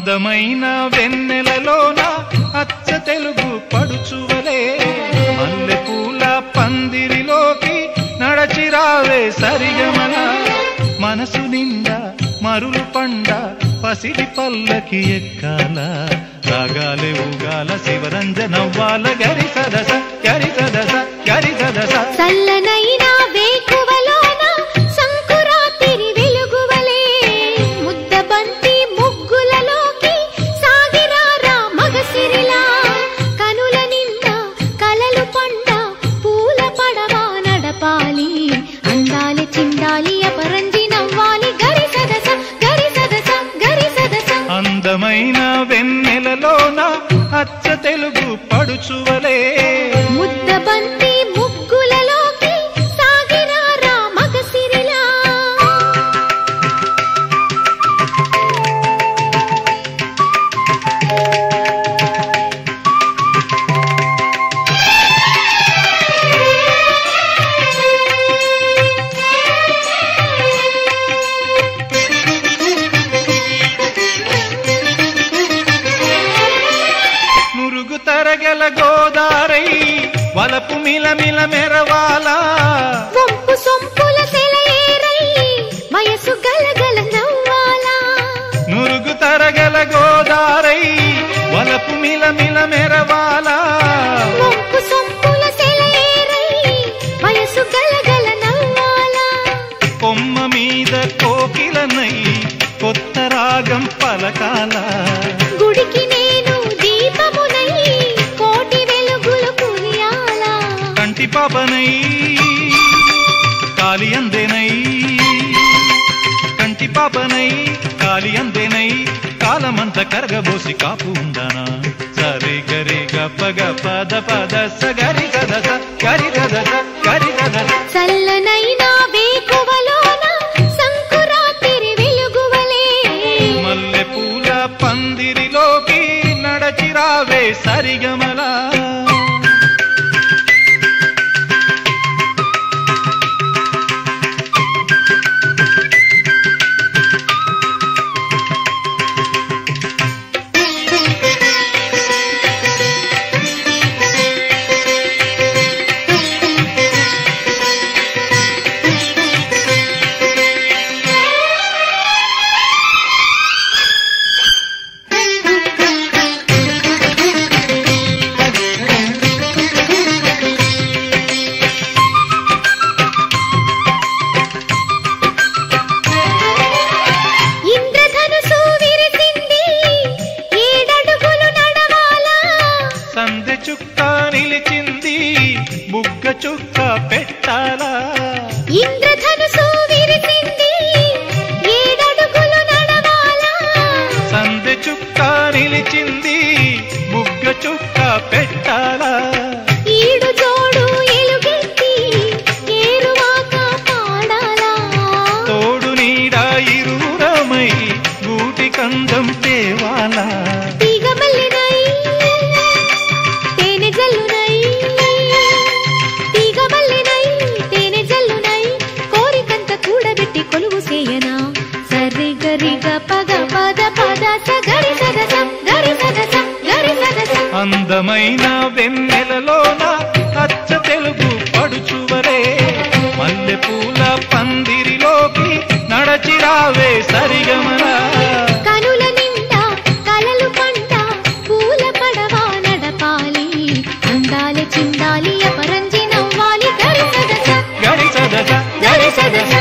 అందమైన వెన్నెలలోన అచ్చ తెలుగు పడుచువలే మల్లెపూల పందిరిలోకి నడచిరావే సరిగమన మనసు నిండా మరులు పండ పసిడి పల్లకి ఎక్కాల రాగాలే ఊగాల శివరంజనవ్వాల గరి సదస గరి సదస గరి సదస చల్లనైనా వేకువలోన సంకురాతిరి వెలుగువలే ముద్దబంతి ముగ్గులలోకి సాగిరారా మగసిరిలా కనుల నిండా కలలు పండ పూల పడవా నడపాలి అందాలి చిందాలి అపరంజి నవ్వాలి గరి సదస గరి సదస గరి సదస అందమైన వెన్నెలలోన అచ్చ తెలుగు పడుచువలే ముద్దబంతి ముగ్గులలోకి సాగిరారా మగసిరిలా నురుగు తరగల గోదారై వలపు మిలమిల మెరవాలా వంపు సొంపుల సెలయేరై వయసు గలగల నవ్వాలా నురుగు తరగల గోదారై వలపు మిలమిల మెరవాలా వంపు సొంపుల సెలయేరై వయసు గలగల నవ్వాలా కొమ్మ మీద కోకిలనై కొత్త రాగం పలకాల గుడికి నేను దీపమునై కోటి వెలుగులు కురియాలా కంటి పాపనై కాలి అందేనై కంటి పాపనై కాలి అందేనై కాలమంత కరగబోసి కాపు ఉందానా సరి గరి గప పద పద సగరి గదస గరి గదస గరి గదస చల్లనైనా వేకువలోన సంకురాతిరి వెలుగువలే మల్లెపూల పందిరిలోకి నడచిరావే సరిగమలా ఇంద్రధనుసు విరిసింది ఏడడుగులు నడవాలా సందె చుక్క నిలిచింది బుగ్గ చుక్క పెట్టాలా ఇంద్రధనుసు విరిసింది ఏడడుగులు నడవాలా సందె చుక్క నిలిచింది బుగ్గ చుక్క పెట్టాలా ఈడు జోడు ఎలుగెత్తి ఏరువాక పాడాలా తోడు నీడ ఇరువురమై గూటి కందం తేవాలా తీగమల్లినై తేనె జల్లునై తీగమల్లినై తేనె జల్లునై కోరికంత కూడబెట్టి కొలువు చేయనా సరి గరి పద పద పద సగరి సదస గరి సదస గరి సదస అందమైన వెన్నెలలోన అచ్చ తెలుగు పడుచువలే మల్లెపూల పందిరిలోకి నడచిరావే సరిగమన కనుల నిండా కలలు పంట పూల పడవా నడపాలి అందాలి చిందాలి అపరంజి నవ్వాలి గరి సదస గరి సదస గరి సదస